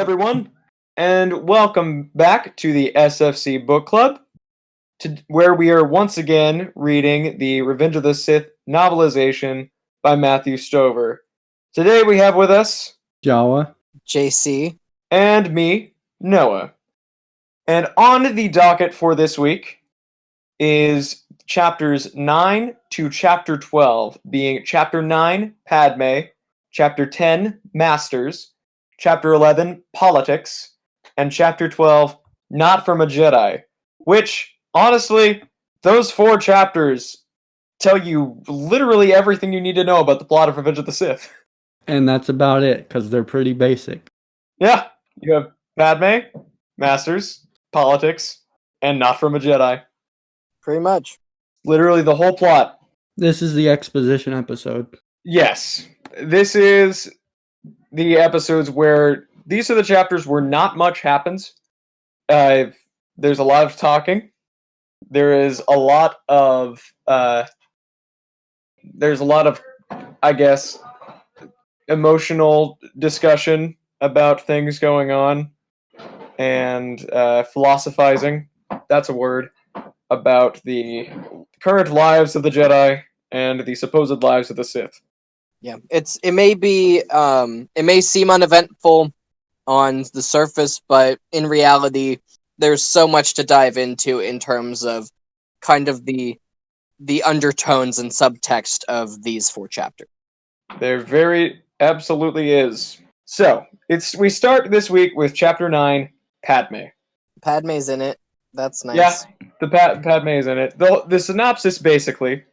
everyone, and welcome back to the SFC Book Club, where we are once again reading the Revenge of the Sith novelization by Matthew Stover. Today we have with us Jawa, JC, and me, Noah. And on the docket for this week is chapters 9 to chapter 12, being chapter 9, Padme, chapter 10, Masters, chapter 11, Politics, and chapter 12, Not From a Jedi, which, honestly, those four chapters tell you literally everything you need to know about the plot of Revenge of the Sith. and that's about it, because they're pretty basic. Yeah, you have Padme, Masters, Politics, and Not From a Jedi. pretty much. Literally the whole plot. This is the exposition episode. Yes, this is the episodes where these are the chapters where not much happens. There's a lot of talking. There is a lot of I guess, emotional discussion about things going on and philosophizing. That's a word about the current lives of the Jedi and the supposed lives of the Sith. Yeah, it may seem uneventful on the surface, but in reality, there's so much to dive into in terms of kind of the undertones and subtext of these four chapters. There very absolutely is. So we start this week with chapter 9, Padme. Padme's in it. That's nice. Yeah, the Padme is in it. The synopsis basically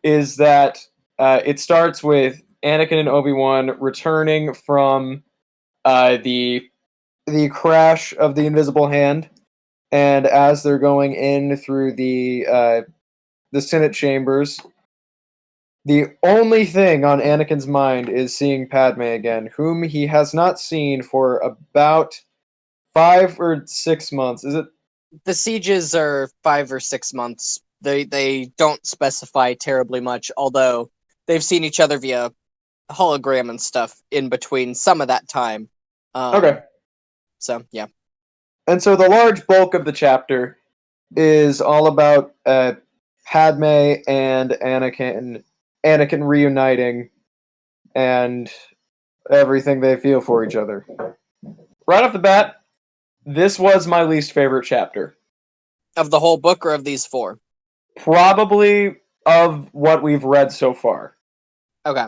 is that it starts with Anakin and Obi-Wan returning from the crash of the Invisible Hand, and as they're going in through the Senate chambers, the only thing on Anakin's mind is seeing Padme again, whom he has not seen for about 5 or 6 months. Is it? The sieges are 5 or 6 months. They don't specify terribly much, although they've seen each other via hologram and stuff in between some of that time. Okay. So, yeah. And so the large bulk of the chapter is all about Padme and Anakin reuniting and everything they feel for each other. Right off the bat, this was my least favorite chapter. Of the whole book or of these four? Probably of what we've read so far. Okay.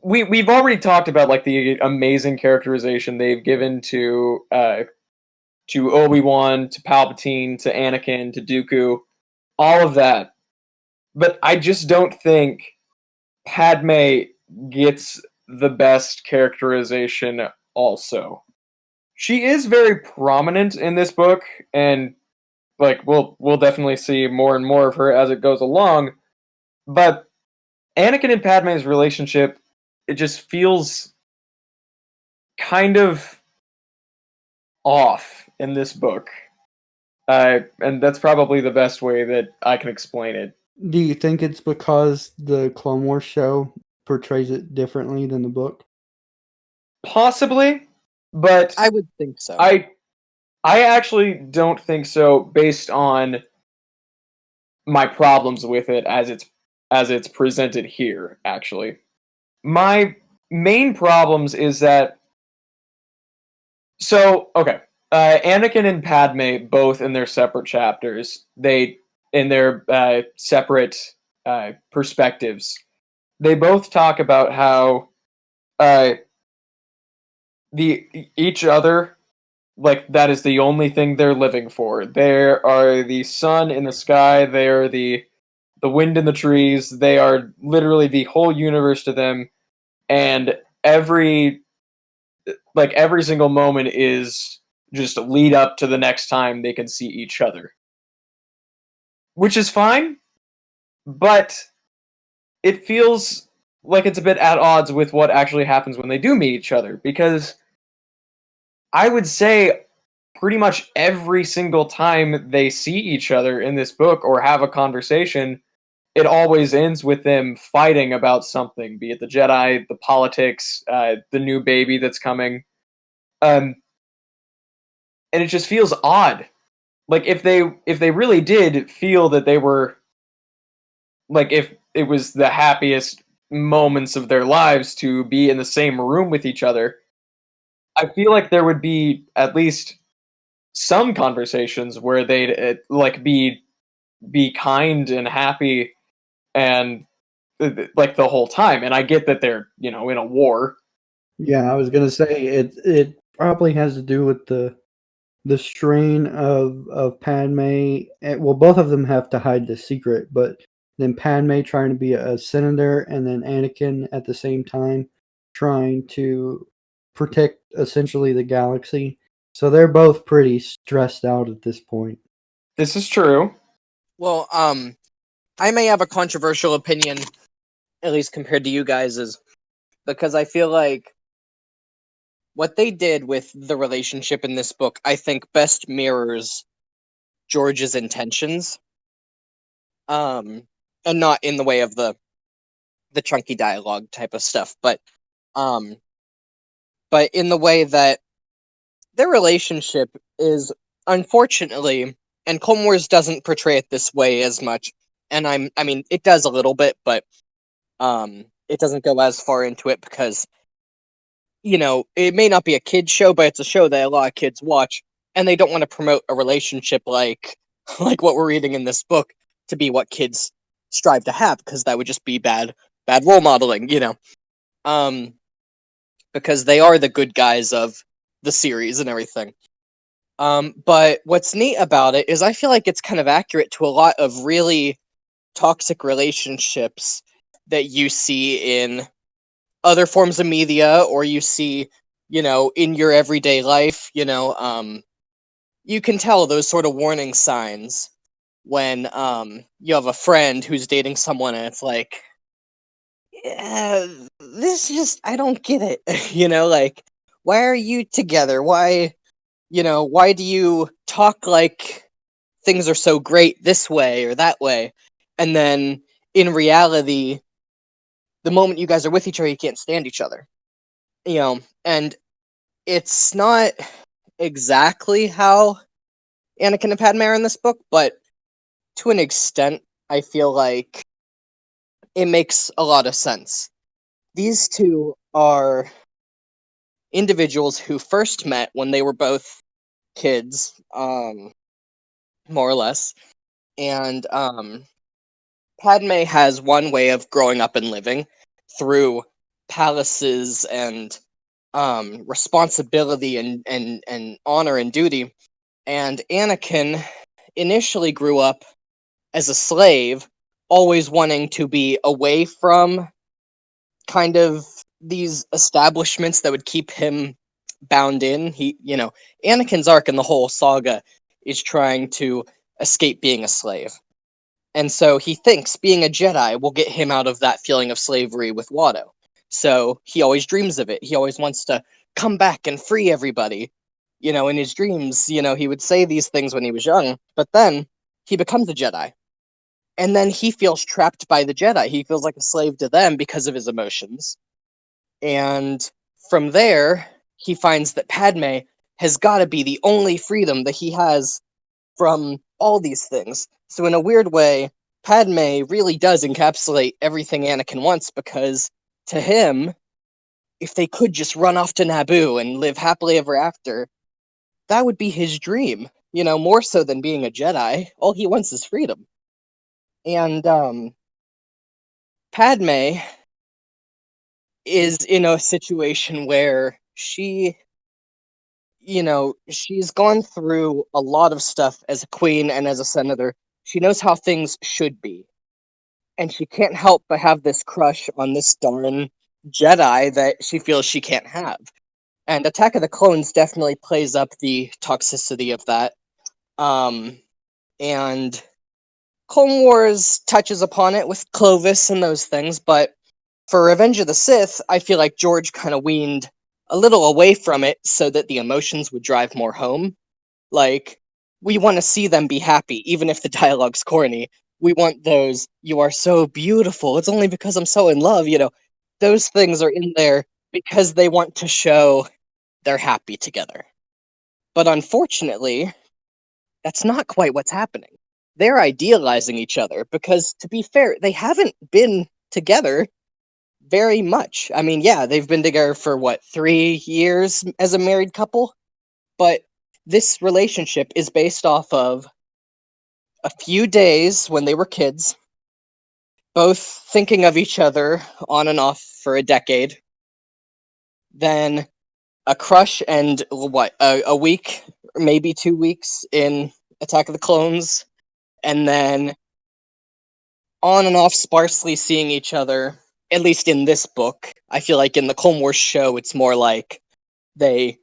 We've already talked about like the amazing characterization they've given to Obi-Wan, to Palpatine, to Anakin, to Dooku, all of that. But I just don't think Padme gets the best characterization also. She is very prominent in this book, and like we'll definitely see more and more of her as it goes along. But Anakin and Padme's relationship, it just feels kind of off in this book. And that's probably the best way that I can explain it. Do you think it's because the Clone Wars show portrays it differently than the book? Possibly, but I would think so. I actually don't think so based on my problems with it as it's presented here, actually. My main problems is that Anakin and Padme, both in their separate chapters, in their separate perspectives, they both talk about how each other, like, that is the only thing they're living for. They are the sun in the sky. They are the wind in the trees. They are literally the whole universe to them, and every single moment is just a lead up to the next time they can see each other, which is fine, but it feels like it's a bit at odds with what actually happens when they do meet each other, because I would say pretty much every single time they see each other in this book or have a conversation, it always ends with them fighting about something, be it the Jedi, the politics, the new baby that's coming. and it just feels odd. Like if they really did feel that they were, like, if it was the happiest moments of their lives to be in the same room with each other, I feel like there would be at least some conversations where they'd like be kind and happy and like the whole time. And I get that they're, in a war. Yeah, I was gonna say it probably has to do with the strain of Padme. Well, both of them have to hide the secret, but then Padme trying to be a senator, and then Anakin at the same time trying to protect essentially the galaxy. So they're both pretty stressed out at this point. This is true. Well, I may have a controversial opinion, at least compared to you guys, is because I feel like what they did with the relationship in this book, I think, best mirrors George's intentions. And not in the way of the chunky dialogue type of stuff, but in the way that their relationship is, unfortunately, and Clone Wars doesn't portray it this way as much, and I mean it does a little bit, but it doesn't go as far into it because it may not be a kid's show, but it's a show that a lot of kids watch, and they don't want to promote a relationship like what we're reading in this book to be what kids strive to have, because that would just be bad role modeling, because they are the good guys of the series and everything. But what's neat about it is I feel like it's kind of accurate to a lot of really toxic relationships that you see in other forms of media, or you see, in your everyday life. You can tell those sort of warning signs when you have a friend who's dating someone and it's like, yeah, this just, I don't get it. Like, why are you together? Why do you talk like things are so great this way or that way? And then in reality, the moment you guys are with each other, you can't stand each other. And it's not exactly how Anakin and Padme are in this book, but to an extent, I feel like it makes a lot of sense. These two are individuals who first met when they were both kids, more or less, and Padme has one way of growing up and living through palaces and responsibility and honor and duty, and Anakin initially grew up as a slave, always wanting to be away from kind of these establishments that would keep him bound in. Anakin's arc in the whole saga is trying to escape being a slave. And so he thinks being a Jedi will get him out of that feeling of slavery with Watto. So he always dreams of it. He always wants to come back and free everybody. In his dreams, he would say these things when he was young, but then he becomes a Jedi. And then he feels trapped by the Jedi. He feels like a slave to them because of his emotions. And from there, he finds that Padme has got to be the only freedom that he has from all these things. So in a weird way, Padme really does encapsulate everything Anakin wants, because to him, if they could just run off to Naboo and live happily ever after, that would be his dream. More so than being a Jedi. All he wants is freedom. And Padme is in a situation where she's gone through a lot of stuff as a queen and as a senator. She knows how things should be. And she can't help but have this crush on this darn Jedi that she feels she can't have. And Attack of the Clones definitely plays up the toxicity of that. And Clone Wars touches upon it with Clovis and those things, but for Revenge of the Sith, I feel like George kind of weaned a little away from it so that the emotions would drive more home. Like, we want to see them be happy, even if the dialogue's corny. We want those, "you are so beautiful, it's only because I'm so in love," those things are in there because they want to show they're happy together. But unfortunately, that's not quite what's happening. They're idealizing each other because, to be fair, they haven't been together very much. I mean, yeah, they've been together for what, 3 years as a married couple? But this relationship is based off of a few days when they were kids, both thinking of each other on and off for a decade, then a crush and what, a week, maybe 2 weeks in Attack of the Clones, and then on and off sparsely seeing each other, at least in this book. I feel like in the Clone Wars show, it's more like I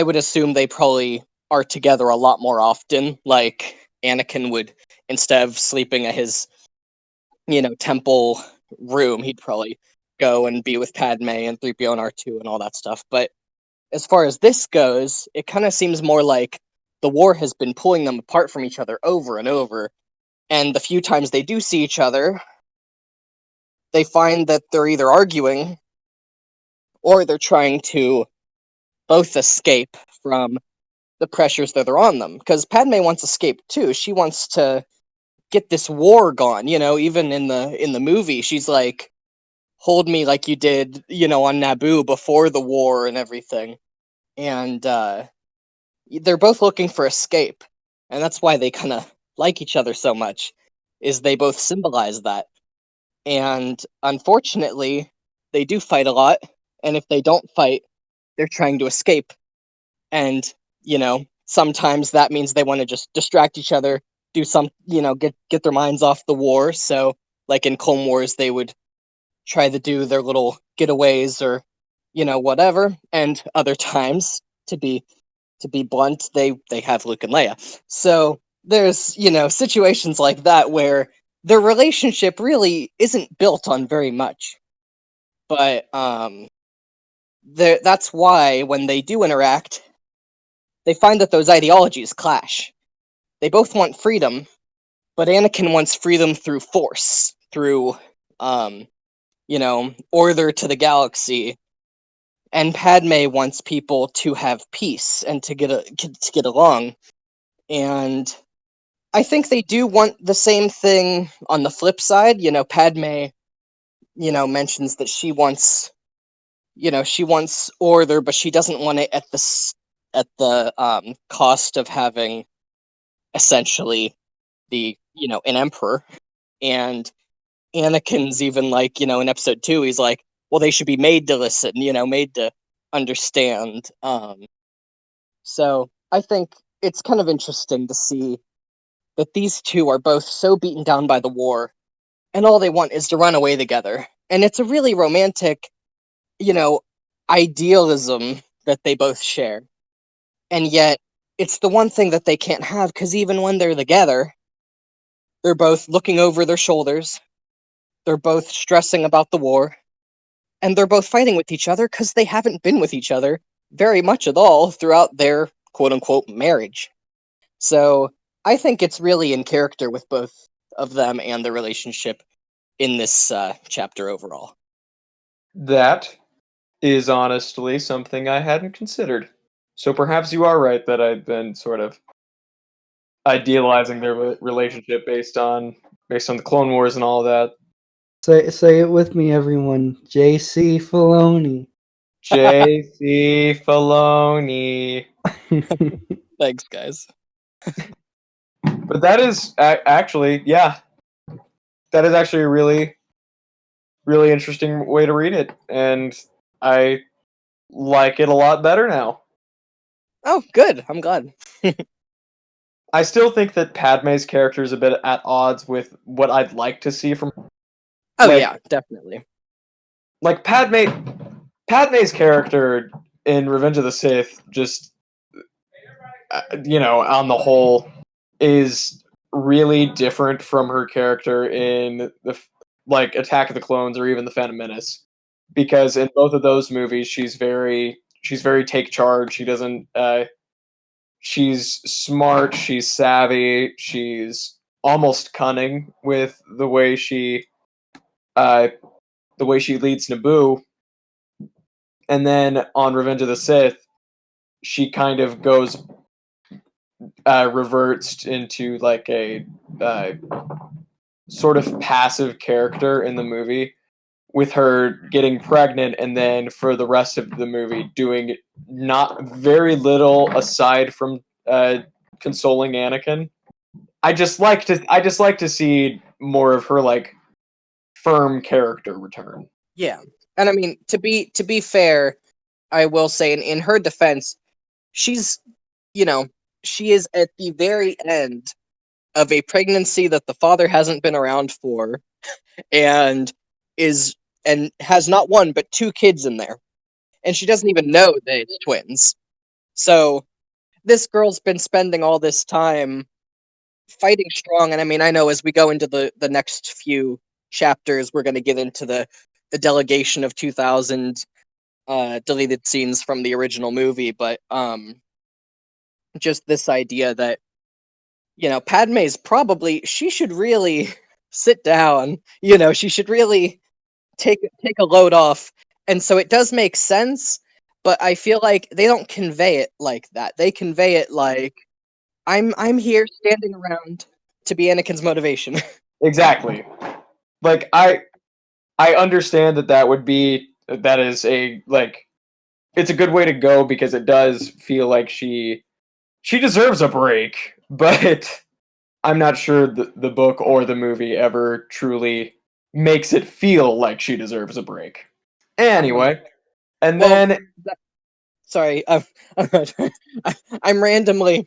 would assume they probably are together a lot more often. Like Anakin would, instead of sleeping at his, temple room, he'd probably go and be with Padme and 3PO and R2 and all that stuff. But as far as this goes, it kind of seems more like the war has been pulling them apart from each other over and over. And the few times they do see each other, they find that they're either arguing or they're trying to both escape from the pressures that are on them. Because Padme wants escape too. She wants to get this war gone. Even in the movie, she's like, "Hold me like you did, on Naboo before the war and everything." And they're both looking for escape, and that's why they kind of like each other so much. Is they both symbolize that. And unfortunately, they do fight a lot. And if they don't fight, they're trying to escape. And, sometimes that means they want to just distract each other, do some, get their minds off the war. So, like in Clone Wars, they would try to do their little getaways or, whatever. And other times, to be blunt, they have Luke and Leia. So there's, situations like that where their relationship really isn't built on very much. But that's why when they do interact, they find that those ideologies clash. They both want freedom, but Anakin wants freedom through force, through order to the galaxy, and Padme wants people to have peace and to get along. And I think they do want the same thing on the flip side. Padme, mentions that she wants order, but she doesn't want it at the cost of having essentially an emperor. And Anakin's even like, in episode 2, he's like, well, they should be made to listen, made to understand. So I think it's kind of interesting to see that these two are both so beaten down by the war, and all they want is to run away together. And it's a really romantic, you know, idealism that they both share. And yet, it's the one thing that they can't have, because even when they're together, they're both looking over their shoulders, they're both stressing about the war, and they're both fighting with each other because they haven't been with each other very much at all throughout their quote unquote marriage. So I think it's really in character with both of them and the relationship in this chapter overall. That is honestly something I hadn't considered. So perhaps you are right that I've been sort of idealizing their relationship based on the Clone Wars and all that. Say it with me, everyone. J.C. Filoni. J.C. Filoni. Thanks, guys. But that is actually, yeah, that is actually a really, really interesting way to read it, and I like it a lot better now. Oh, good. I'm glad. I still think that Padme's character is a bit at odds with what I'd like to see from. Oh, Like, yeah, definitely. Like Padme's character in Revenge of the Sith, just on the whole, is really different from her character in Attack of the Clones or even the Phantom Menace, because in both of those movies she's very take charge. She doesn't. She's smart. She's savvy. She's almost cunning with the way she leads Naboo. And then on Revenge of the Sith, she kind of goes reverts into like a uh, sort of passive character in the movie, with her getting pregnant and then for the rest of the movie doing not very little aside from consoling Anakin. I just like to see more of her like firm character return. Yeah, and I mean to be fair, I will say in her defense, she's you know she is at the very end of a pregnancy that the father hasn't been around for, and is and has not one but two kids in there, and she doesn't even know that it's twins. So this girl's been spending all this time fighting strong, and I mean I know as we go into the next few chapters, we're going to get into the delegation of 2000 deleted scenes from the original movie, but just this idea that Padme's probably she should really sit down. She should really take a load off. And so it does make sense, but I feel like they don't convey it like that. They convey it like I'm here standing around to be Anakin's motivation. Exactly. Like I understand that is a like it's a good way to go because it does feel like she deserves a break, but I'm not sure the book or the movie ever truly makes it feel like she deserves a break. Anyway, and Well, then sorry, I'm randomly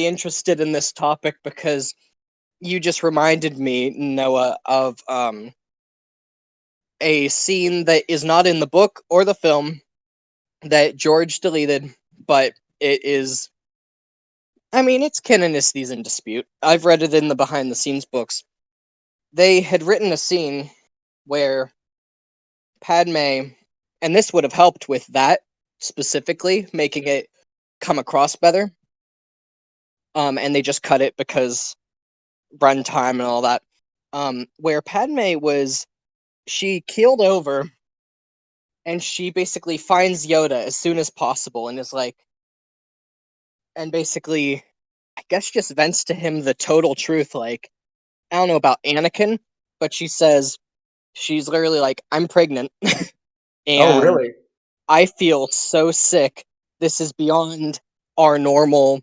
interested in this topic because you just reminded me, Noah, of a scene that is not in the book or the film that George deleted, but it is. I mean, it's canonicity in dispute. I've read it in the behind the scenes books. They had written a scene where Padme, and this would have helped with that specifically, making it come across better. And they just cut it because runtime and all that. Where Padme she keeled over, and she basically finds Yoda as soon as possible, and is like, and basically, I guess just vents to him the total truth. Like, I don't know about Anakin, but she says she's literally like, "I'm pregnant, oh and really? I feel so sick. This is beyond our normal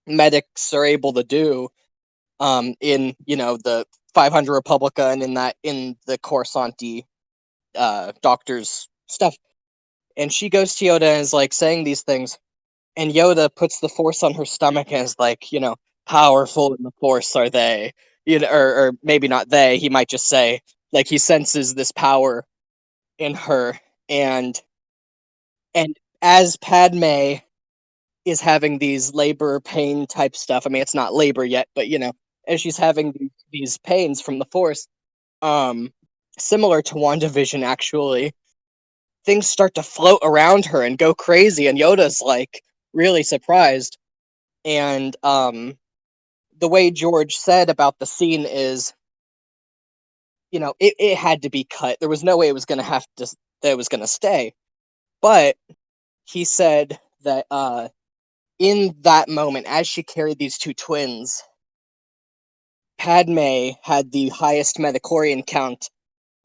medics are able to do." In the 500 Republica and in the Coruscanti doctor's stuff, and she goes to Yoda and is like saying these things, and Yoda puts the Force on her stomach and is like, powerful in the Force are they, or maybe not they. He might just say like he senses this power in her, and as Padme is having these labor pain type stuff. I mean, it's not labor yet, but as she's having these pains from the Force, um, similar to WandaVision, actually, things start to float around her and go crazy, and Yoda's like really surprised. And the way George said about the scene is, it had to be cut. There was no way it was that it was gonna stay. But he said that in that moment, as she carried these two twins, Padme had the highest Metachlorian count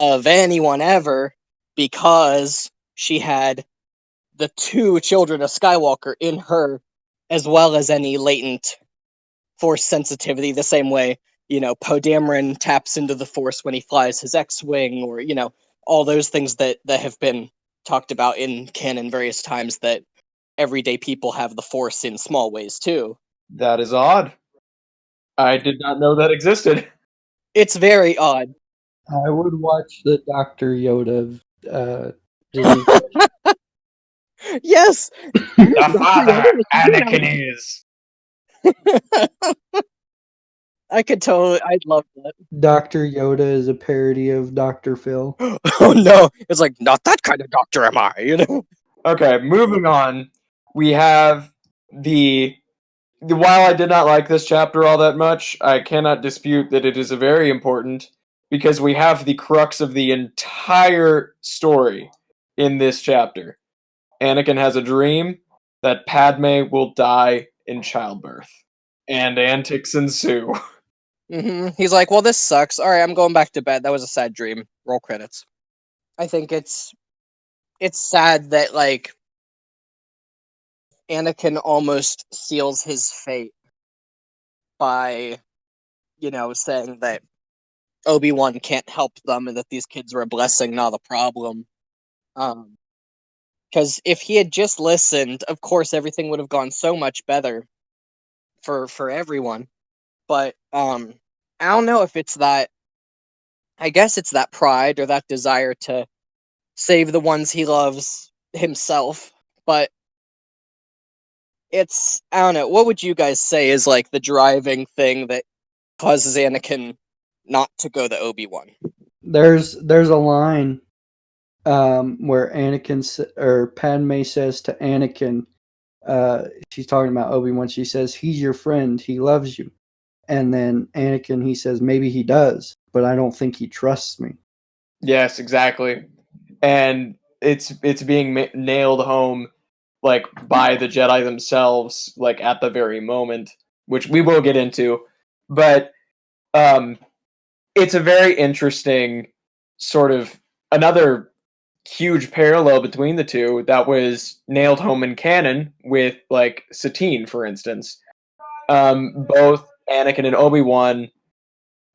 of anyone ever because she had the two children of Skywalker in her, as well as any latent Force sensitivity, the same way, Poe Dameron taps into the Force when he flies his X-Wing, or, all those things that have been talked about in canon various times, that everyday people have the Force in small ways too. That is odd. I did not know that existed. It's very odd. I would watch the Dr. Yoda Disney. Yes! The father Anakin is. I'd love that. Dr. Yoda is a parody of Dr. Phil. Oh no, it's like, not that kind of doctor am I. Okay, moving on. We have while I did not like this chapter all that much, I cannot dispute that it is a very important because we have the crux of the entire story in this chapter. Anakin has a dream that Padme will die in childbirth, and antics ensue. He's like, well, this sucks. All right, I'm going back to bed. That was a sad dream. Roll credits. I think it's sad that like Anakin almost seals his fate by, saying that Obi-Wan can't help them and that these kids are a blessing, not a problem. Because if he had just listened, of course everything would have gone so much better for everyone. But I don't know if it's that. I guess it's that pride or that desire to save the ones he loves himself. But I don't know. What would you guys say is like the driving thing that causes Anakin not to go the Obi-Wan? There's a line where or Padme says to Anakin, she's talking about Obi-Wan. She says, "He's your friend. He loves you." And then Anakin, he says, "Maybe he does, but I don't think he trusts me." Yes, exactly. And it's being nailed home like by the Jedi themselves, like at the very moment, which we will get into. But it's a very interesting sort of another huge parallel between the two that was nailed home in canon with like Satine, for instance. Both Anakin and Obi-Wan,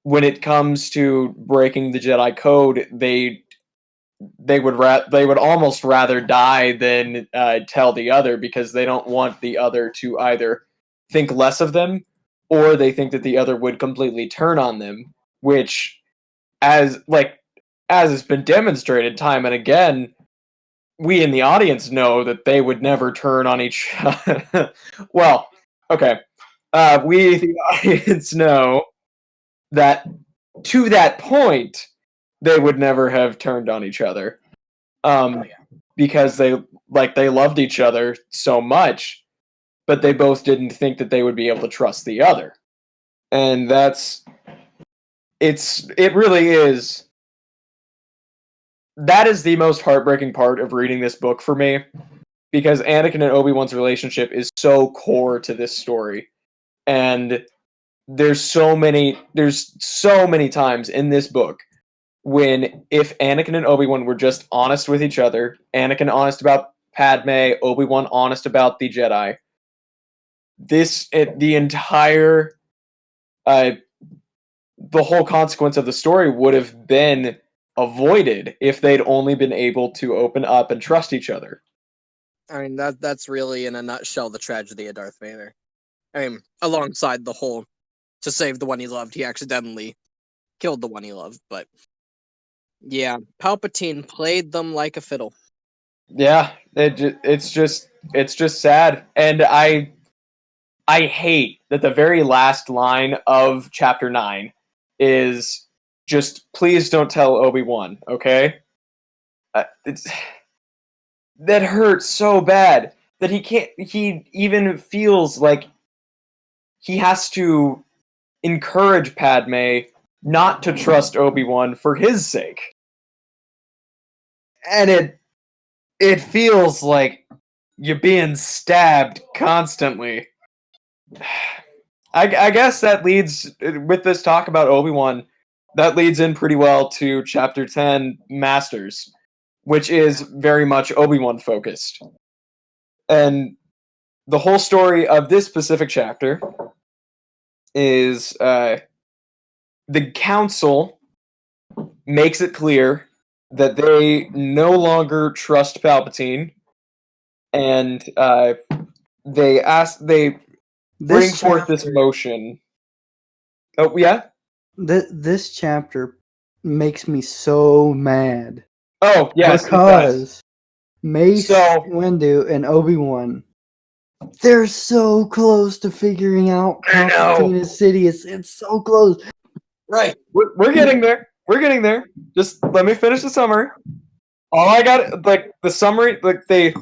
when it comes to breaking the Jedi code, they would almost rather die than tell the other, because they don't want the other to either think less of them, or they think that the other would completely turn on them, which as has been demonstrated time and again, we in the audience know that they would never turn on each other. Well, okay. We the audience know that to that point they would never have turned on each other. Because they loved each other so much, but they both didn't think that they would be able to trust the other. And it really is. That is the most heartbreaking part of reading this book for me, because Anakin and Obi-Wan's relationship is so core to this story. And there's so many times in this book when if Anakin and Obi-Wan were just honest with each other, Anakin honest about Padme, Obi-Wan honest about the Jedi, the entire the whole consequence of the story would have been avoided if they'd only been able to open up and trust each other. I mean, that's really, in a nutshell, the tragedy of Darth Vader. I mean, alongside the whole, to save the one he loved, he accidentally killed the one he loved. But yeah, Palpatine played them like a fiddle. Yeah, it's just sad, and I hate that the very last line of Chapter 9 is just, please don't tell Obi-Wan, okay? That hurts so bad that he even feels like he has to encourage Padme not to trust Obi-Wan for his sake. And it feels like you're being stabbed constantly. I guess that leads, with this talk about Obi-Wan, that leads in pretty well to Chapter 10, Masters, which is very much Obi-Wan focused. And the whole story of this specific chapter is the Council makes it clear that they no longer trust Palpatine, and they bring forth this motion. Oh, yeah? This chapter makes me so mad. Oh, yes. Because Mace Windu and Obi-Wan, they're so close to figuring out Palpatine is Sidious. It's so close. Right. We're getting there. We're getting there. Just let me finish the summary. All I got, like, the summary, like, the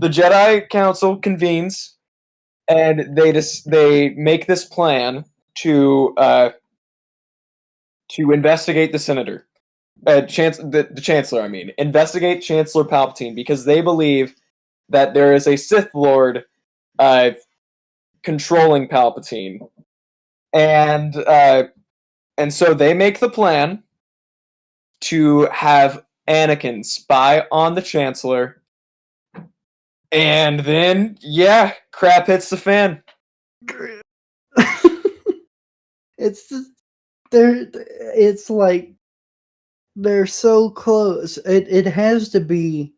Jedi Council convenes, and they make this plan to investigate the senator. The Chancellor, investigate Chancellor Palpatine, because they believe that there is a Sith Lord controlling Palpatine, and so they make the plan to have Anakin spy on the Chancellor, and then crap hits the fan. It's just it's like they're so close. It has to be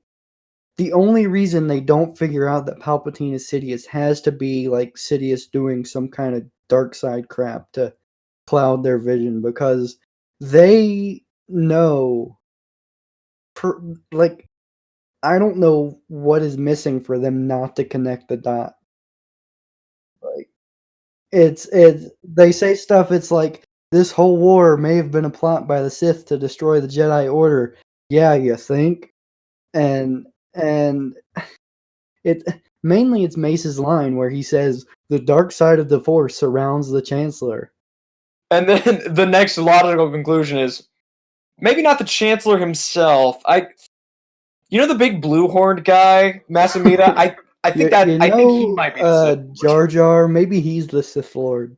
the only reason they don't figure out that Palpatine is Sidious has to be like Sidious doing some kind of dark side crap to cloud their vision, because they know like I don't know what is missing for them not to connect the dot. Like it's they say stuff, it's like this whole war may have been a plot by the Sith to destroy the Jedi Order. Yeah, you think? And it mainly it's Mace's line where he says the dark side of the Force surrounds the Chancellor. And then the next logical conclusion is maybe not the Chancellor himself. You know the big blue-horned guy, Masamita? I think I think he might be the Sith Lord. Jar Jar, maybe he's the Sith Lord.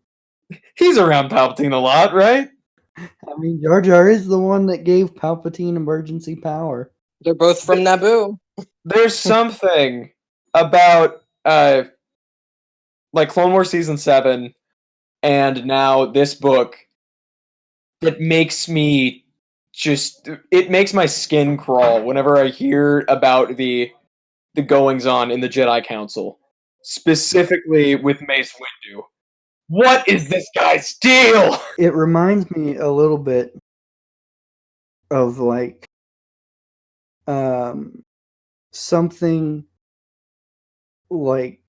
He's around Palpatine a lot, right? I mean, Jar Jar is the one that gave Palpatine emergency power. They're both from Naboo. There's something about like Clone Wars Season 7 and now this book that makes me it makes my skin crawl whenever I hear about the goings on in the Jedi Council, specifically with Mace Windu. What is this guy's deal? It reminds me a little bit of like something like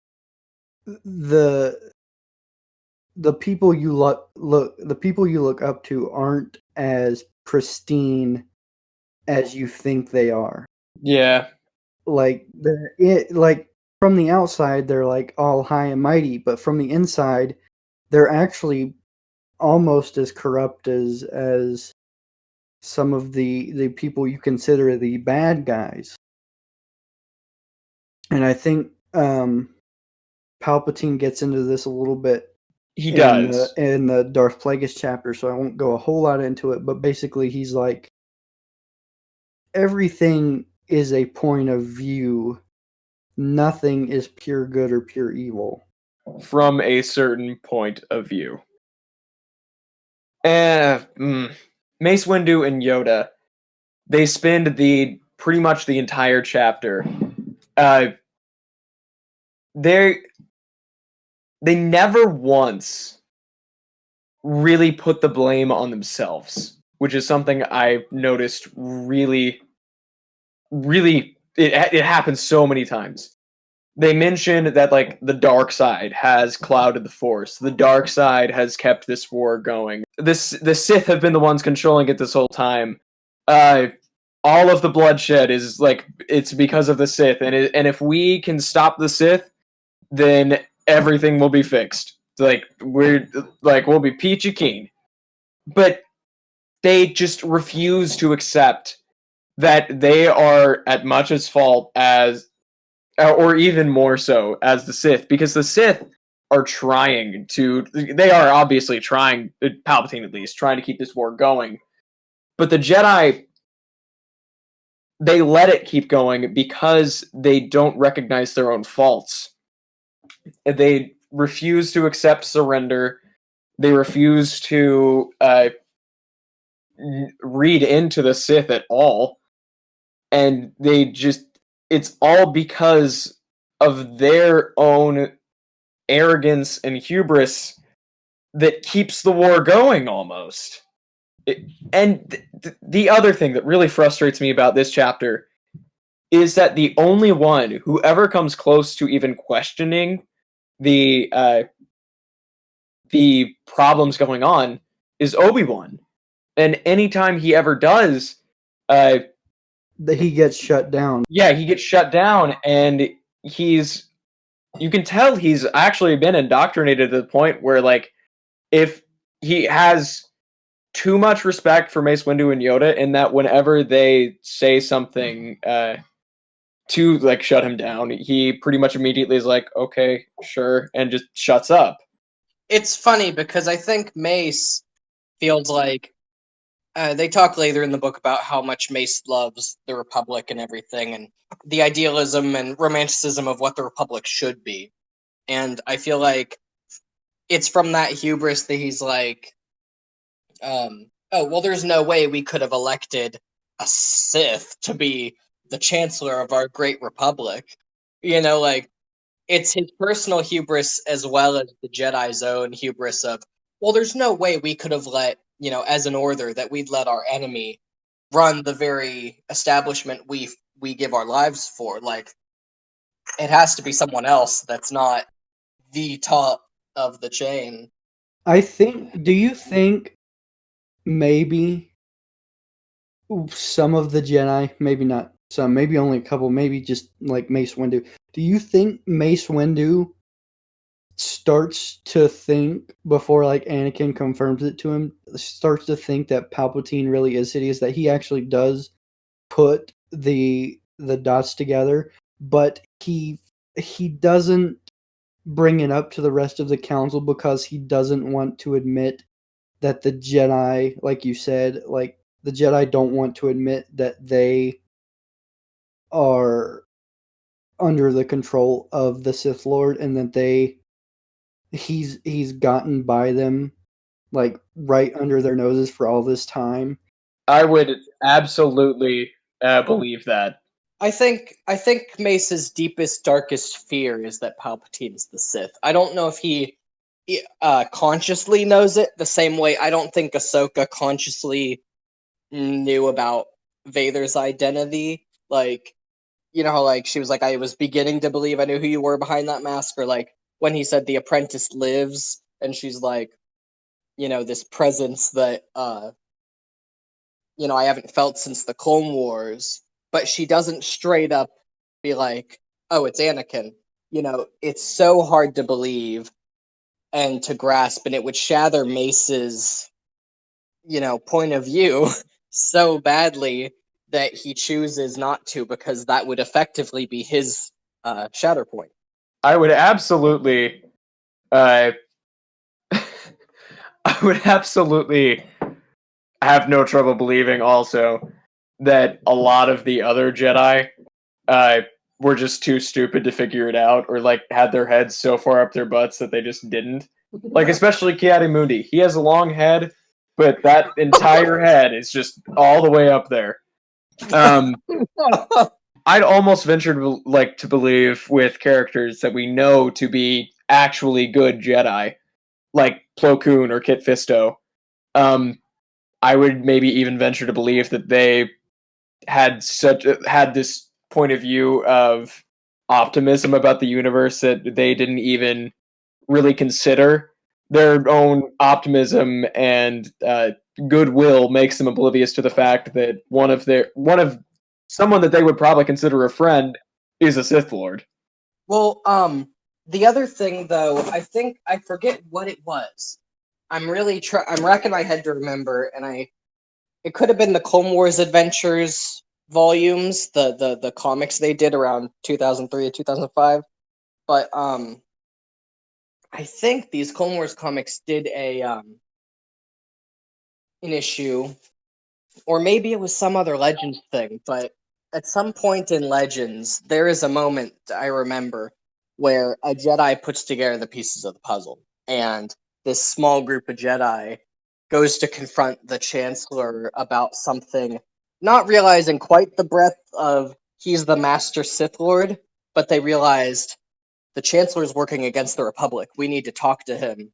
the people you look up to aren't as pristine as you think they are. Yeah. Like from the outside they're like all high and mighty, but from the inside they're actually almost as corrupt as some of the people you consider the bad guys. And I think Palpatine gets into this a little bit. He does. In the Darth Plagueis chapter, so I won't go a whole lot into it, but basically he's like, everything is a point of view. Nothing is pure good or pure evil. From a certain point of view. Mace Windu and Yoda, they spend pretty much the entire chapter. They never once really put the blame on themselves, which is something I've noticed really, really, it happens so many times. They mentioned that, like, the dark side has clouded the Force. The dark side has kept this war going. The Sith have been the ones controlling it this whole time. All of the bloodshed is, like, it's because of the Sith. And if we can stop the Sith, then everything will be fixed. Like, we'll be peachy keen. But they just refuse to accept that they are at much as fault as, or even more so, as the Sith, because the Sith are they are obviously trying, Palpatine at least, trying to keep this war going. But the Jedi, they let it keep going because they don't recognize their own faults. They refuse to accept surrender. They refuse to read into the Sith at all. And it's all because of their own arrogance and hubris that keeps the war going almost. The other thing that really frustrates me about this chapter is that the only one who ever comes close to even questioning the problems going on is Obi-Wan. And anytime he ever does, he gets shut down. Yeah, he gets shut down, and you can tell he's actually been indoctrinated to the point where, like, if he has too much respect for Mace Windu and Yoda, in that whenever they say something to like shut him down. He pretty much immediately is like, okay, sure, and just shuts up. It's funny because I think Mace feels like they talk later in the book about how much Mace loves the Republic and everything, and the idealism and romanticism of what the Republic should be. And I feel like it's from that hubris that he's like, oh, well, there's no way we could have elected a Sith to be the Chancellor of our great Republic. You know, like, it's his personal hubris as well as the Jedi's own hubris of, well, there's no way we could have let, as an order, that we'd let our enemy run the very establishment we give our lives for. Like, it has to be someone else that's not the top of the chain. Do you think maybe some of the Jedi, maybe not some, maybe only a couple, maybe just like Mace Windu, do you think Mace Windu starts to think, before like Anakin confirms it to him, starts to think that Palpatine really is Sidious, that he actually does put the dots together, but he doesn't bring it up to the rest of the council because he doesn't want to admit that the Jedi, like you said, like the Jedi don't want to admit that they are under the control of the Sith Lord, and that he's gotten by them like right under their noses for all this time. I would absolutely believe that. I think Mace's deepest, darkest fear is that Palpatine's the Sith. I don't know if he consciously knows it the same way. I don't think Ahsoka consciously knew about Vader's identity. Like, how like she was like, I was beginning to believe I knew who you were behind that mask, or like when he said the apprentice lives, and she's like, this presence that I haven't felt since the Clone Wars, but she doesn't straight up be like, oh, it's Anakin. It's so hard to believe and to grasp, and it would shatter Mace's, point of view so badly that he chooses not to, because that would effectively be his shatter point. I would absolutely, I would absolutely have no trouble believing also that a lot of the other Jedi were just too stupid to figure it out, or like had their heads so far up their butts that they just didn't. Like, especially Ki-Adi-Mundi. He has a long head, but that entire head is just all the way up there. I'd almost venture to believe with characters that we know to be actually good Jedi, like Plo Koon or Kit Fisto. I would maybe even venture to believe that they had this point of view of optimism about the universe that they didn't even really consider. Their own optimism and goodwill makes them oblivious to the fact that someone that they would probably consider a friend is a Sith Lord. Well, the other thing though, I forget what it was. I'm racking my head to remember, and it could have been the Clone Wars Adventures volumes, the comics they did around 2003 to 2005. But I think these Clone Wars comics did an issue, or maybe it was some other Legends thing, but at some point in Legends, there is a moment I remember where a Jedi puts together the pieces of the puzzle, and this small group of Jedi goes to confront the Chancellor about something, not realizing quite the breadth of he's the Master Sith Lord, but they realized the Chancellor's working against the Republic. We need to talk to him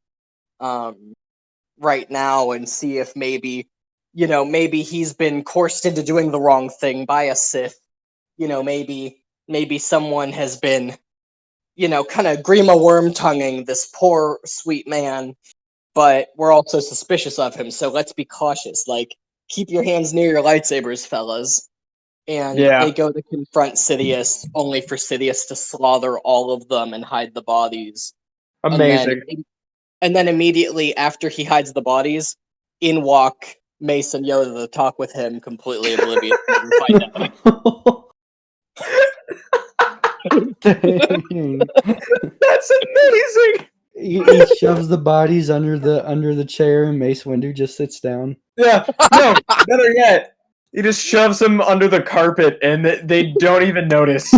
right now and see if maybe he's been coerced into doing the wrong thing by a Sith. Maybe someone has been, kind of Grima worm-tonguing this poor, sweet man, but we're also suspicious of him, so let's be cautious. Like, keep your hands near your lightsabers, fellas. And they go to confront Sidious, only for Sidious to slaughter all of them and hide the bodies. Amazing. And then immediately after he hides the bodies, in walk Mace and Yoda to talk with him, completely oblivious to the fight. Dang. That's amazing. He shoves the bodies under the chair, and Mace Windu just sits down. Yeah, no, better yet, he just shoves them under the carpet, and they don't even notice.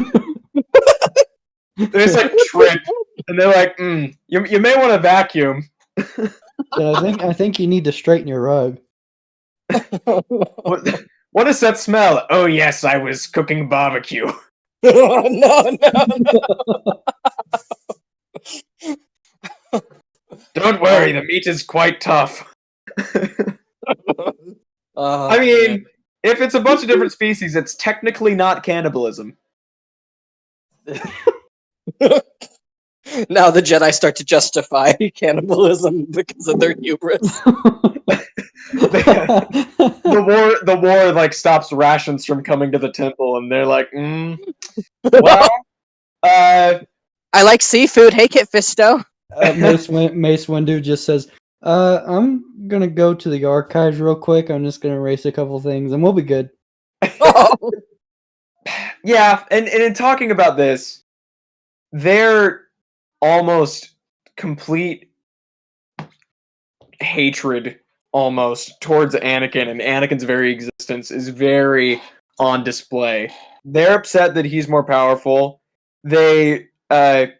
They just like trip, and they're like, you may want to vacuum." So I think you need to straighten your rug. What does that smell? Oh yes, I was cooking barbecue. No. Don't worry, the meat is quite tough. Oh, I mean, if it's a bunch of different species, it's technically not cannibalism. now the Jedi start to justify cannibalism because of their hubris. The war like stops rations from coming to the temple, and they're like, well, I like seafood. Hey, Kit Fisto. Mace Windu just says, I'm gonna go to the archives real quick. I'm just gonna erase a couple things, and we'll be good. Yeah, and in talking about this, their almost complete hatred almost towards Anakin and Anakin's very existence is very on display. They're upset that he's more powerful. They're upset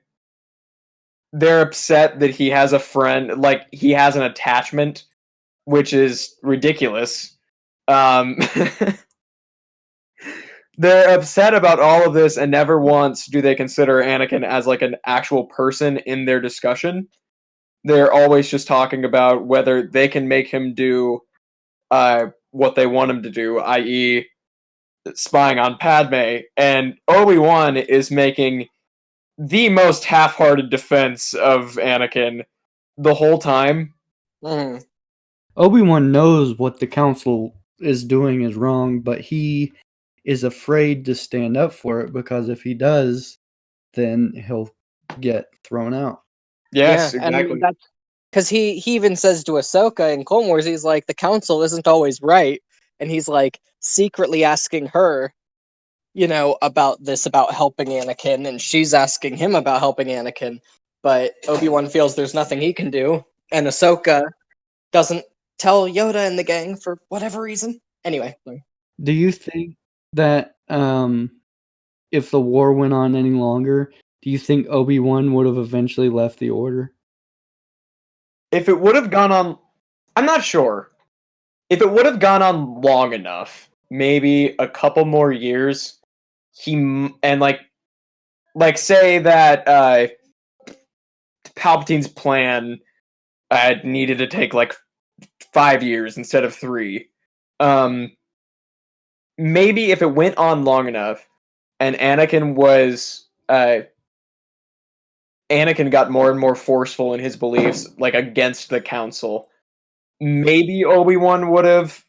that he has a friend, like he has an attachment, which is ridiculous. They're upset about all of this, and never once do they consider Anakin as like an actual person in their discussion. They're always just talking about whether they can make him do what they want him to do, i.e., spying on Padme. And Obi-Wan is making the most half-hearted defense of Anakin the whole time. Mm. Obi-Wan knows what the council is doing is wrong, but he is afraid to stand up for it, because if he does, then he'll get thrown out. Yes, And exactly. that's because he even says to Ahsoka in Clone Wars, he's like, the council isn't always right, and he's like secretly asking her, about helping Anakin, and she's asking him about helping Anakin, but Obi-Wan feels there's nothing he can do, and Ahsoka doesn't tell Yoda and the gang for whatever reason. Anyway. Do you think that if the war went on any longer, do you think Obi-Wan would have eventually left the Order? If it would have gone on, I'm not sure. If it would have gone on long enough, maybe a couple more years, and like say that Palpatine's plan needed to take like 5 years instead of 3. Maybe if it went on long enough, and Anakin got more and more forceful in his beliefs, like against the Council, maybe Obi-Wan would have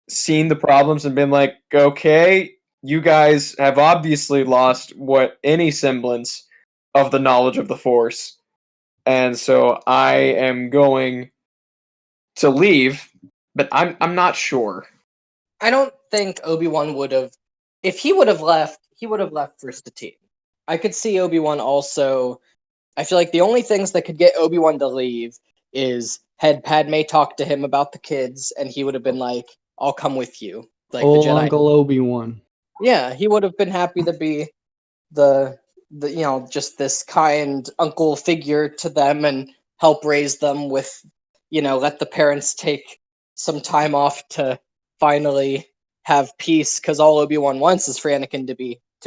seen the problems and been like, okay, you guys have obviously lost any semblance of the knowledge of the Force, and so I am going to leave, but I'm not sure. I don't think Obi-Wan would have. If he would have left, he would have left for Satine. I could see Obi-Wan also. I feel like the only things that could get Obi-Wan to leave is had Padme talked to him about the kids, and he would have been like, "I'll come with you." Like Old the Jedi. Uncle Obi-Wan. Yeah, he would have been happy to be the just this kind uncle figure to them and help raise them with, let the parents take some time off to finally have peace, because all Obi-Wan wants is for Anakin to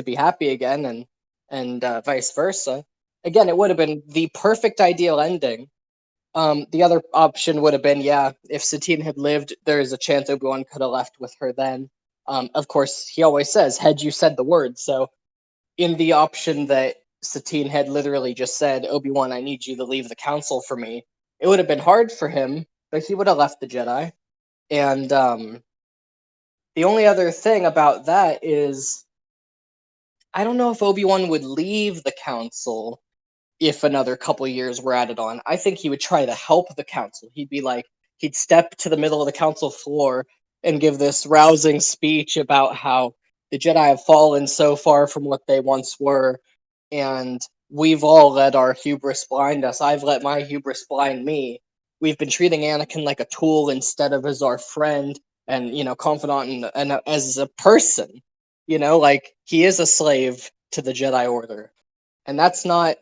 be happy again, and vice versa. Again, it would have been the perfect ideal ending. The other option would have been, if Satine had lived, there is a chance Obi-Wan could have left with her then. Of course, he always says, had you said the word. So in the option that Satine had literally just said, Obi-Wan, I need you to leave the council for me, it would have been hard for him, but he would have left the Jedi. And the only other thing about that is, I don't know if Obi-Wan would leave the council if another couple years were added on. I think he would try to help the council. He'd step to the middle of the council floor and give this rousing speech about how the Jedi have fallen so far from what they once were, and we've all let our hubris blind us. I've let my hubris blind me. We've been treating Anakin like a tool instead of as our friend and, confidant and as a person. Like, he is a slave to the Jedi Order. And that's not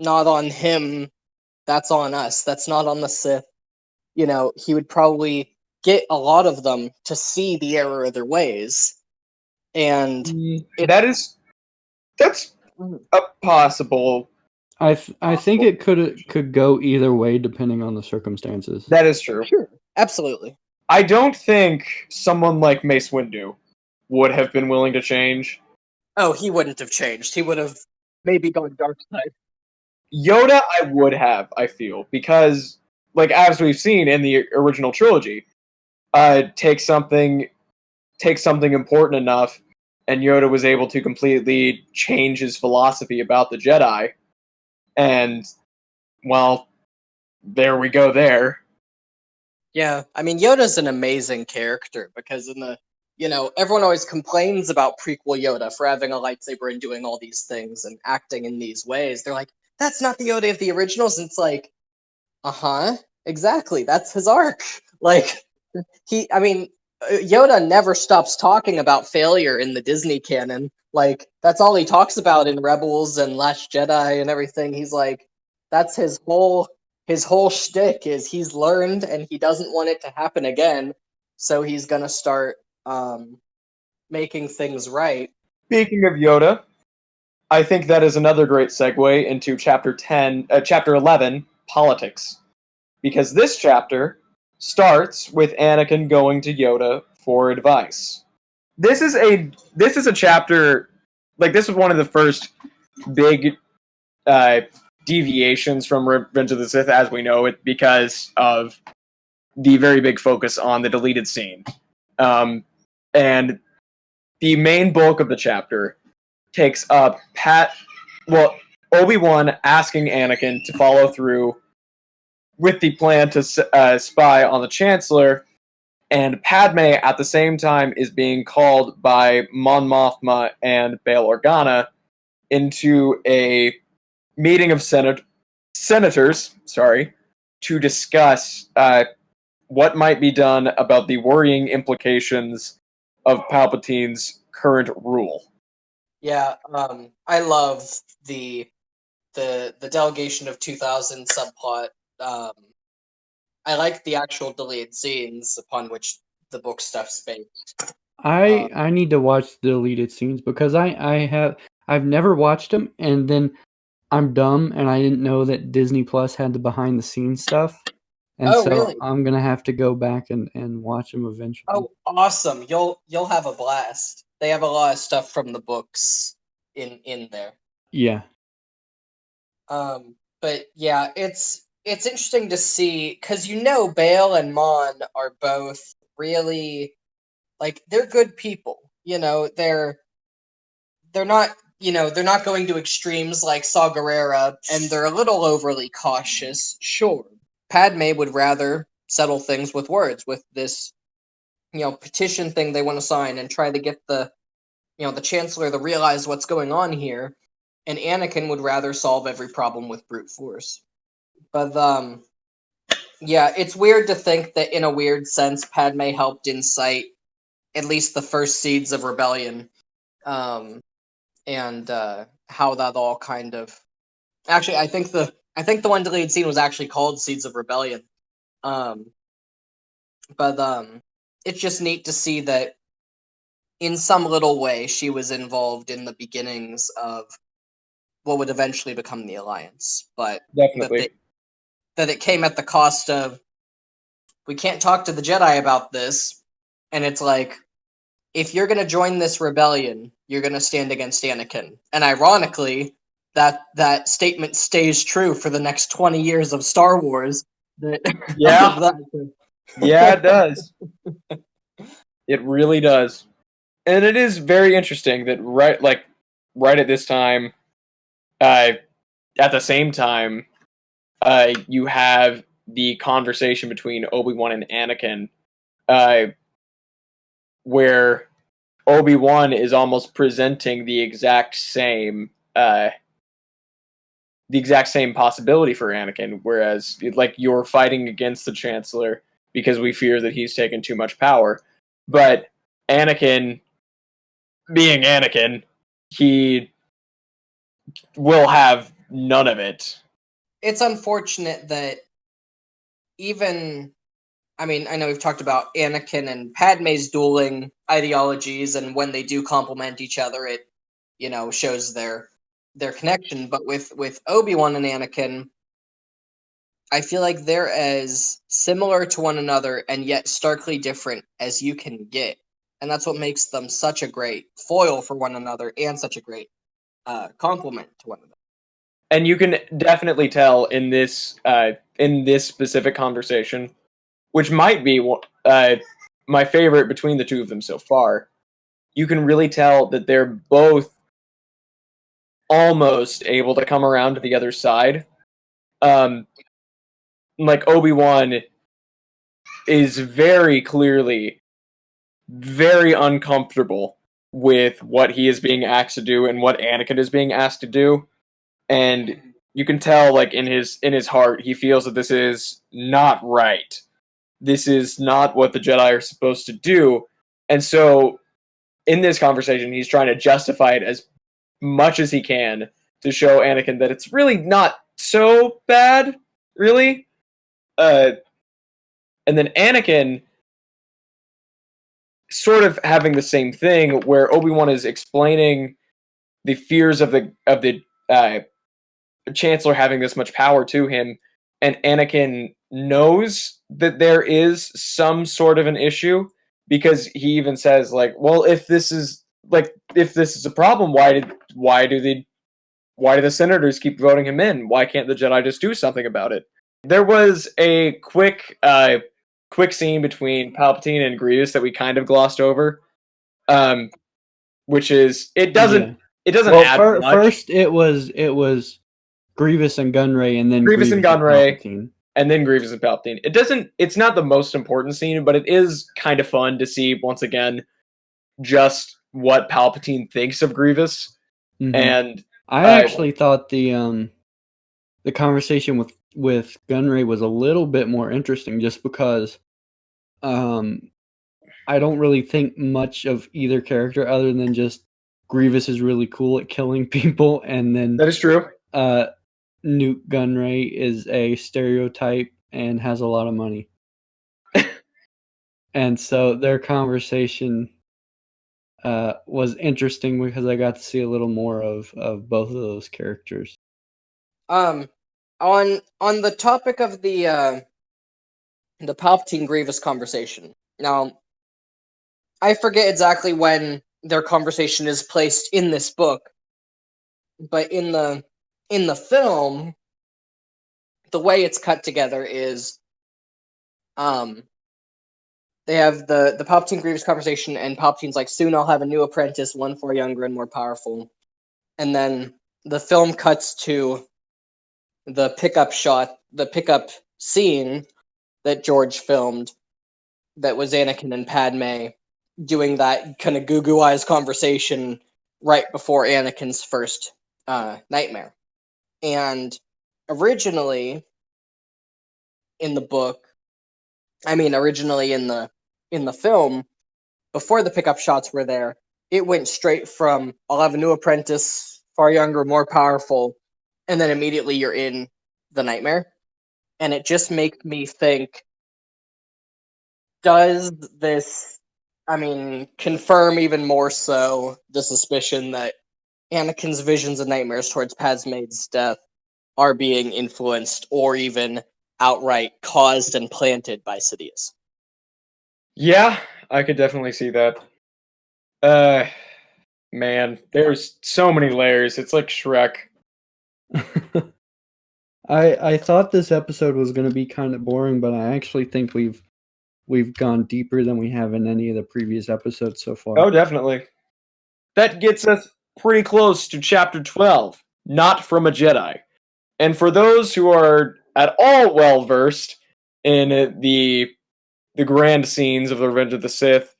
on him. That's on us. That's not on the Sith. He would probably get a lot of them to see the error of their ways. And that's a possible. I think it could go either way depending on the circumstances. That is true. Sure, absolutely. I don't think someone like Mace Windu would have been willing to change. Oh, he wouldn't have changed. He would have maybe gone dark side. Yoda, I would have, I feel, because, like, as we've seen in the original trilogy, take something important enough, and Yoda was able to completely change his philosophy about the Jedi, and, well, there we go there. Yeah, I mean, Yoda's an amazing character, because everyone always complains about prequel Yoda for having a lightsaber and doing all these things and acting in these ways. They're like, that's not the Yoda of the originals. And it's like, exactly. That's his arc. Like, Yoda never stops talking about failure in the Disney canon. Like, that's all he talks about in Rebels and Last Jedi and everything. He's like, that's his whole shtick is he's learned and he doesn't want it to happen again. So he's gonna start making things right. Speaking of Yoda, I think that is another great segue into chapter 11, politics. Because this chapter starts with Anakin going to Yoda for advice. This is a chapter, like, this is one of the first big deviations from Revenge of the Sith as we know it, because of the very big focus on the deleted scene. And the main bulk of the chapter takes up Obi-Wan asking Anakin to follow through with the plan to spy on the Chancellor, and Padme at the same time is being called by Mon Mothma and Bail Organa into a meeting of senators, to discuss what might be done about the worrying implications of Palpatine's current rule. Yeah, I love the Delegation of 2000 subplot. I like the actual deleted scenes upon which the book stuff's based. I need to watch the deleted scenes because I've never watched them, and then I'm dumb and I didn't know that Disney Plus had the behind the scenes stuff. And so really? I'm gonna have to go back and watch them eventually. Oh, awesome! You'll have a blast. They have a lot of stuff from the books in there. Yeah. But yeah, it's interesting to see because Bail and Mon are both really, like, they're good people. They're not they're not going to extremes like Saw Gerrera, and they're a little overly cautious. Sure, Padme would rather settle things with words, with this petition thing they want to sign and try to get the Chancellor to realize what's going on here, and Anakin would rather solve every problem with brute force. But yeah, it's weird to think that in a weird sense Padme helped incite at least the first seeds of rebellion, and how that all kind of actually I think the one deleted scene was actually called Seeds of Rebellion. But it's just neat to see that in some little way she was involved in the beginnings of what would eventually become the Alliance, but Definitely. that it came at the cost of, we can't talk to the Jedi about this, and it's like, if you're going to join this rebellion, you're going to stand against Anakin. And ironically, that statement stays true for the next 20 years of Star Wars. Yeah. Yeah, it does. It really does. And it is very interesting that right at this time, at the same time, you have the conversation between Obi-Wan and Anakin, where Obi-Wan is almost presenting the exact same possibility for Anakin, whereas like you're fighting against the Chancellor because we fear that he's taken too much power. But Anakin, being Anakin, he will have none of it. It's unfortunate that even, I mean, I know we've talked about Anakin and Padme's dueling ideologies, and when they do complement each other, it, shows their connection. But with Obi-Wan and Anakin, I feel like they're as similar to one another and yet starkly different as you can get. And that's what makes them such a great foil for one another and such a great complement to one another. And you can definitely tell in this specific conversation, which might be my favorite between the two of them so far, you can really tell that they're both almost able to come around to the other side. Like Obi-Wan is very clearly very uncomfortable with what he is being asked to do and what Anakin is being asked to do. And you can tell, like, in his heart, he feels that this is not right. This is not what the Jedi are supposed to do. And so, in this conversation, he's trying to justify it as much as he can to show Anakin that it's really not so bad, really. And then Anakin sort of having the same thing, where Obi-Wan is explaining the fears of the Chancellor having this much power to him, and Anakin knows that there is some sort of an issue, because he even says, like, well, if this is a problem, why do the senators keep voting him in? Why can't the Jedi just do something about it? There was a quick scene between Palpatine and Grievous that we kind of glossed over, which is it doesn't add much. First it was Grievous and Gunray, and then Grievous and Gunray, Palpatine. and then Grievous and Palpatine. It's not the most important scene, but it is kind of fun to see once again just what Palpatine thinks of Grievous. Mm-hmm. And I actually thought the conversation with Gunray was a little bit more interesting, just because I don't really think much of either character other than just Grievous is really cool at killing people, and then that is true. Newt Gunray is a stereotype and has a lot of money. And so their conversation was interesting because I got to see a little more of both of those characters. On the topic of the Palpatine Grievous conversation. Now, I forget exactly when their conversation is placed in this book, but in the film, the way it's cut together is they have the Palpatine Grievous conversation, and Palpatine's like, soon I'll have a new apprentice, one far younger and more powerful. And then the film cuts to the pickup scene that George filmed, that was Anakin and Padme doing that kind of goo eyes conversation right before Anakin's first nightmare. And originally in the book, originally in the film, before the pickup shots were there, it went straight from, I'll have a new apprentice, far younger, more powerful, and then immediately you're in the nightmare. And it just makes me think, does this, confirm even more so the suspicion that Anakin's visions and nightmares towards Padme's death are being influenced or even outright caused and planted by Sidious? Yeah, I could definitely see that. Man, there's so many layers. It's like Shrek. I thought this episode was going to be kind of boring, but I actually think we've gone deeper than we have in any of the previous episodes so far. Oh, definitely. That gets us pretty close to Chapter 12, Not From a Jedi. And for those who are at all well-versed in the grand scenes of the Revenge of the Sith,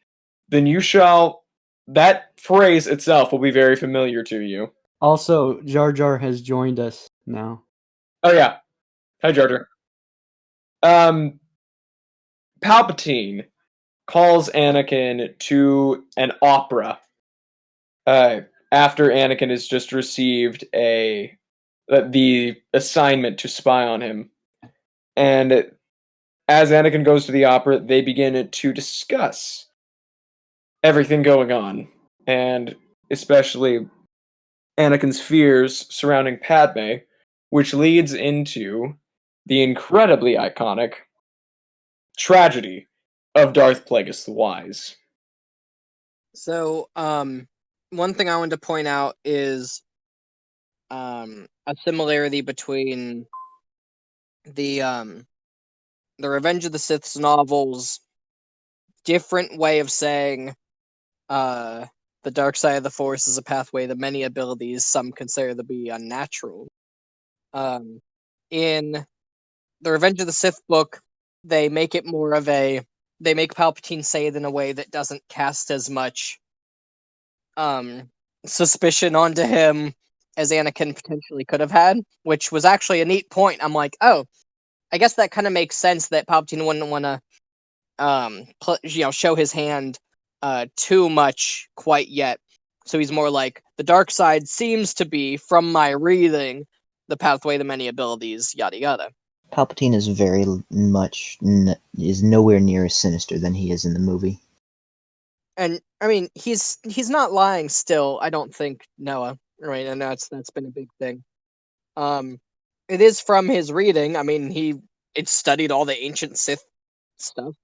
then you shall that phrase itself will be very familiar to you. Also, Jar Jar has joined us now. Oh yeah. Hi, Jar Jar. Palpatine calls Anakin to an opera after Anakin has just received the assignment to spy on him. And as Anakin goes to the opera, they begin to discuss everything going on, and especially Anakin's fears surrounding Padme, which leads into the incredibly iconic tragedy of Darth Plagueis the Wise. So, one thing I wanted to point out is a similarity between the Revenge of the Sith's novels, different way of saying the dark side of the Force is a pathway to many abilities some consider to be unnatural. In the Revenge of the Sith book, they make it more of they make Palpatine say it in a way that doesn't cast as much suspicion onto him as Anakin potentially could have had, which was actually a neat point. I'm like, oh, I guess that kind of makes sense that Palpatine wouldn't want to show his hand too much quite yet. So he's more like, the dark side seems to be, from my reading, the pathway to many abilities, yada yada. Palpatine is very much is nowhere near as sinister than he is in the movie. And I mean, he's not lying still, I don't think, Noah. Right, and that's been a big thing. It is from his reading. I mean, it studied all the ancient Sith stuff.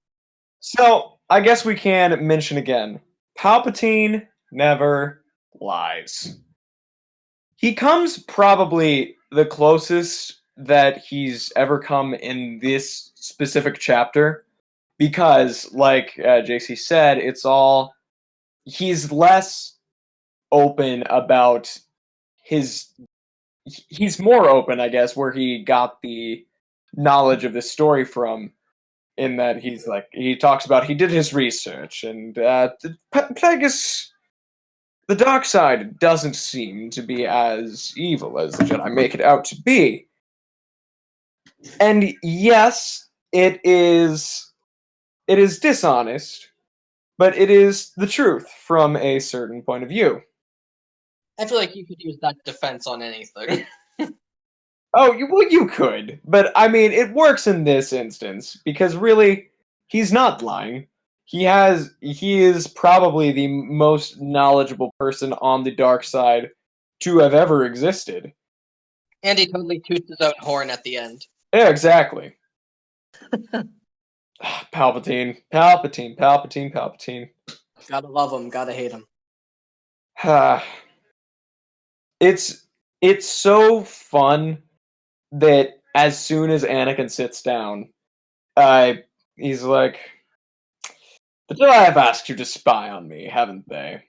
So, I guess we can mention again, Palpatine never lies. He comes probably the closest that he's ever come in this specific chapter, because, like JC said, he's less open about he's more open, I guess, where he got the knowledge of this story from, in that he talks about he did his research, and Plagueis, the dark side doesn't seem to be as evil as the Jedi make it out to be. And yes, it is dishonest, but it is the truth from a certain point of view. I feel like you could use that defense on anything. Oh, you could, but I mean, it works in this instance because really, he's not lying. He is probably the most knowledgeable person on the dark side to have ever existed. And he totally toots his own horn at the end. Yeah, exactly. Palpatine. Gotta love him, gotta hate him. It's so fun that as soon as Anakin sits down, he's like, "The Jedi have asked you to spy on me, haven't they?"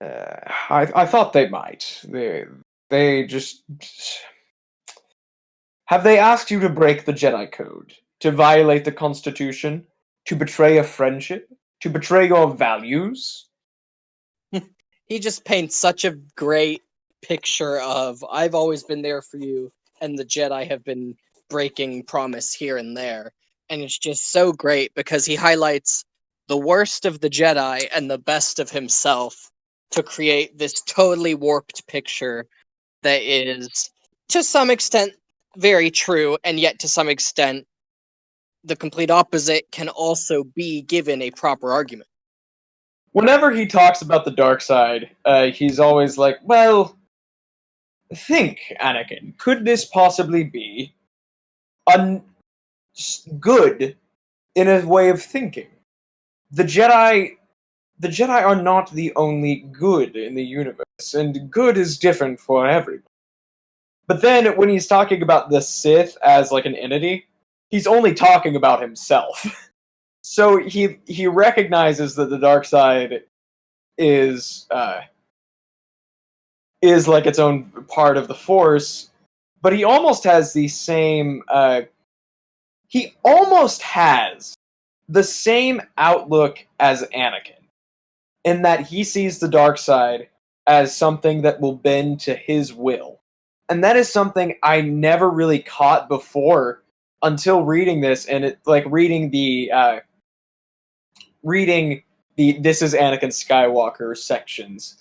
I thought they might. They just have they asked you to break the Jedi Code, to violate the Constitution, to betray a friendship, to betray your values? He just paints such a great picture of, I've always been there for you, and the Jedi have been breaking promise here and there. And it's just so great because he highlights the worst of the Jedi and the best of himself to create this totally warped picture that is, to some extent, very true, and yet to some extent, the complete opposite can also be given a proper argument. Whenever he talks about the dark side, he's always like, well, think, Anakin, could this possibly be good in a way of thinking? The Jedi are not the only good in the universe, and good is different for everyone. But then when he's talking about the Sith as like an entity, he's only talking about himself. So he recognizes that the dark side is like its own part of the Force, but he almost has the same outlook as Anakin. in that he sees the dark side as something that will bend to his will. And that is something I never really caught before until reading this, and reading the "This is Anakin Skywalker" sections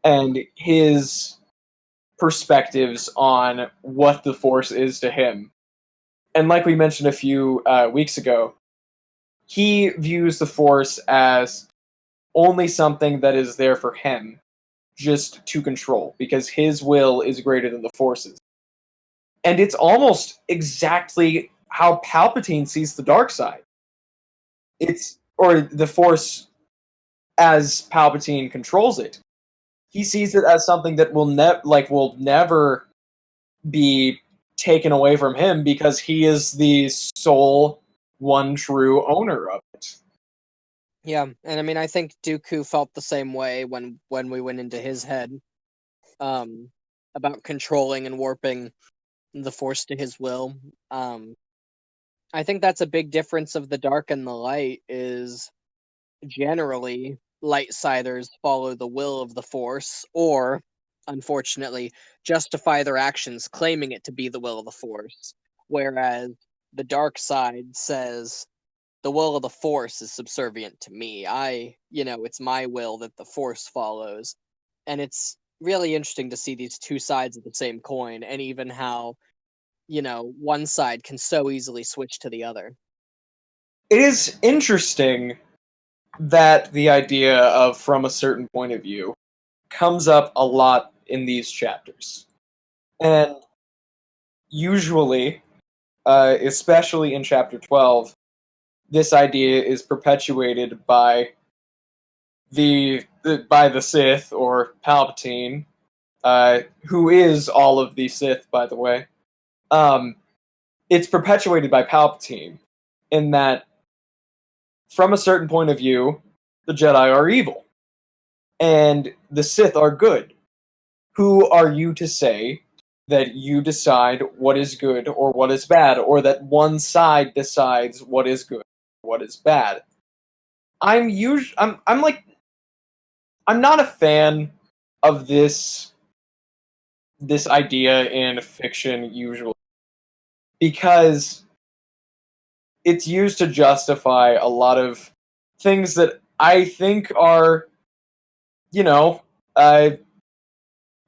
and his perspectives on what the Force is to him. And like we mentioned a few weeks ago, he views the Force as only something that is there for him, just to control, because his will is greater than the Force's. And it's almost exactly how Palpatine sees the dark side. Or the Force as Palpatine controls it. He sees it as something that will never be taken away from him because he is the sole one true owner of it. Yeah, and I mean, I think Dooku felt the same way when we went into his head, about controlling and warping the Force to his will. I think that's a big difference of the dark and the light. Is generally light-siders follow the will of the Force, or, unfortunately, justify their actions claiming it to be the will of the Force, whereas the dark side says, the will of the Force is subservient to me. It's my will that the Force follows. And it's really interesting to see these two sides of the same coin, and even how, one side can so easily switch to the other. It is interesting that the idea of from a certain point of view comes up a lot in these chapters. And usually, especially in chapter 12, this idea is perpetuated by the Sith, or Palpatine, who is all of the Sith, by the way. It's perpetuated by Palpatine in that, from a certain point of view, the Jedi are evil, and the Sith are good. Who are you to say that you decide what is good or what is bad, or that one side decides what is good, what is bad? I'm not a fan of this idea in fiction usually, because it's used to justify a lot of things that I think are,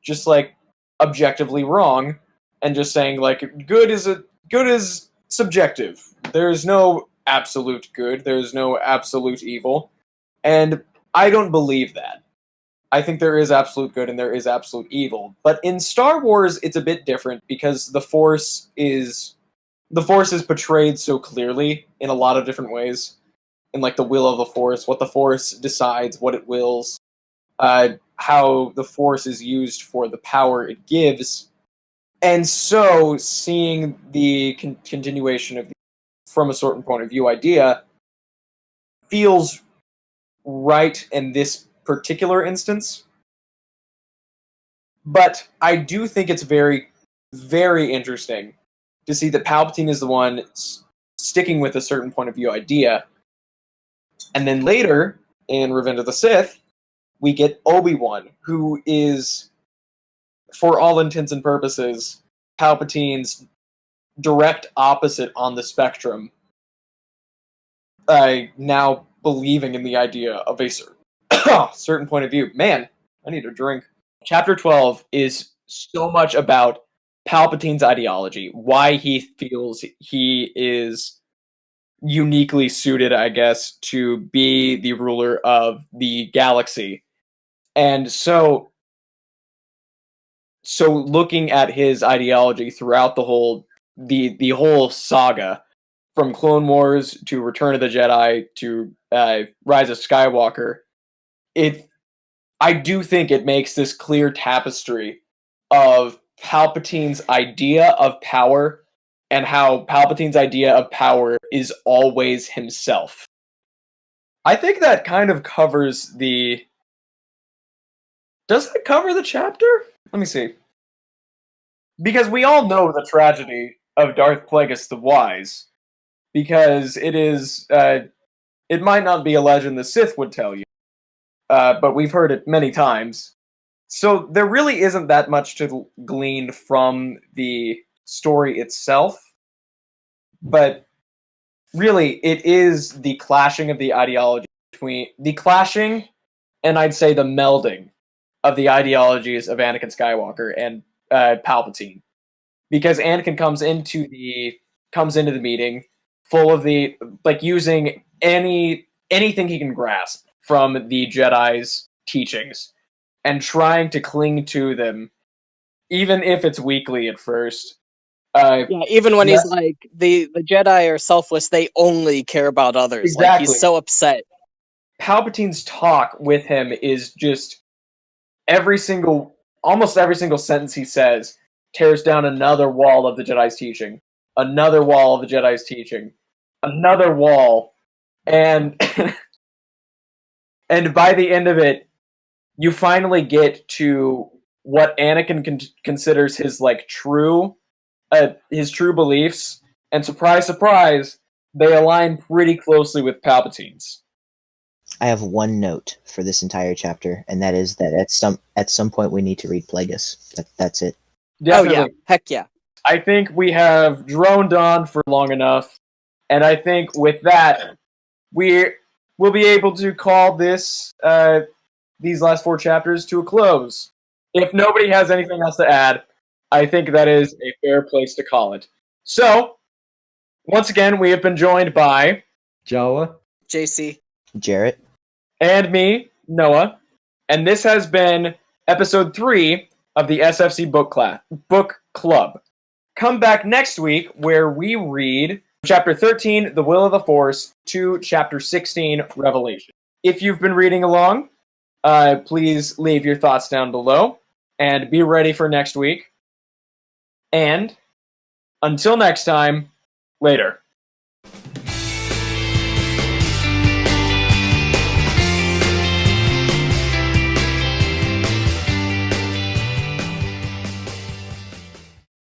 just like objectively wrong, and just saying like good is subjective. There's no absolute good. There's no absolute evil, and I don't believe that. I think there is absolute good and there is absolute evil. But in Star Wars, it's a bit different because the Force is portrayed so clearly in a lot of different ways. In like the will of the Force, what the Force decides, what it wills, how the Force is used for the power it gives. And so, seeing the continuation of the from a certain point of view idea feels right in this particular instance. But I do think it's very, very interesting to see that Palpatine is the one sticking with a certain point of view idea. And then later, in Revenge of the Sith, we get Obi-Wan, who is, for all intents and purposes, Palpatine's direct opposite on the spectrum, now believing in the idea of a certain point of view. Man, I need a drink. Chapter 12 is so much about Palpatine's ideology, why he feels he is uniquely suited, I guess, to be the ruler of the galaxy. And so looking at his ideology throughout the whole saga, from Clone Wars to Return of the Jedi to Rise of Skywalker, I do think it makes this clear tapestry of Palpatine's idea of power, and how Palpatine's idea of power is always himself. I think that kind of covers the... Does that cover the chapter? Let me see. Because we all know the tragedy of Darth Plagueis the Wise. Because it is... it might not be a legend the Sith would tell you, but we've heard it many times. So there really isn't that much to glean from the story itself, but really it is the clashing of the ideology between the clashing and I'd say the melding of the ideologies of Anakin Skywalker and Palpatine, because Anakin comes into the meeting full of the using anything he can grasp from the Jedi's teachings and trying to cling to them, even if it's weakly at first. Yeah, even when he's Yes. like, the Jedi are selfless, they only care about others. Like, Exactly. he's so upset. Palpatine's talk with him is just almost every single sentence he says tears down another wall of the Jedi's teaching, another wall of the Jedi's teaching, another wall, and and by the end of it, you finally get to what Anakin considers his true beliefs, and surprise, surprise, they align pretty closely with Palpatine's. I have one note for this entire chapter, and that is that at some point we need to read Plagueis. That's it. Definitely. Oh yeah, heck yeah. I think we have droned on for long enough, and I think with that, we'll be able to call these last 4 chapters to a close. If nobody has anything else to add, I think that is a fair place to call it. So, once again, we have been joined by Jawa. JC. Jarrett? and me, Noah, and this has been episode 3 of the SFC Book Club. Come back next week where we read chapter 13, The Will of the Force, to chapter 16, Revelation. If you've been reading along, please leave your thoughts down below and be ready for next week. And until next time, later.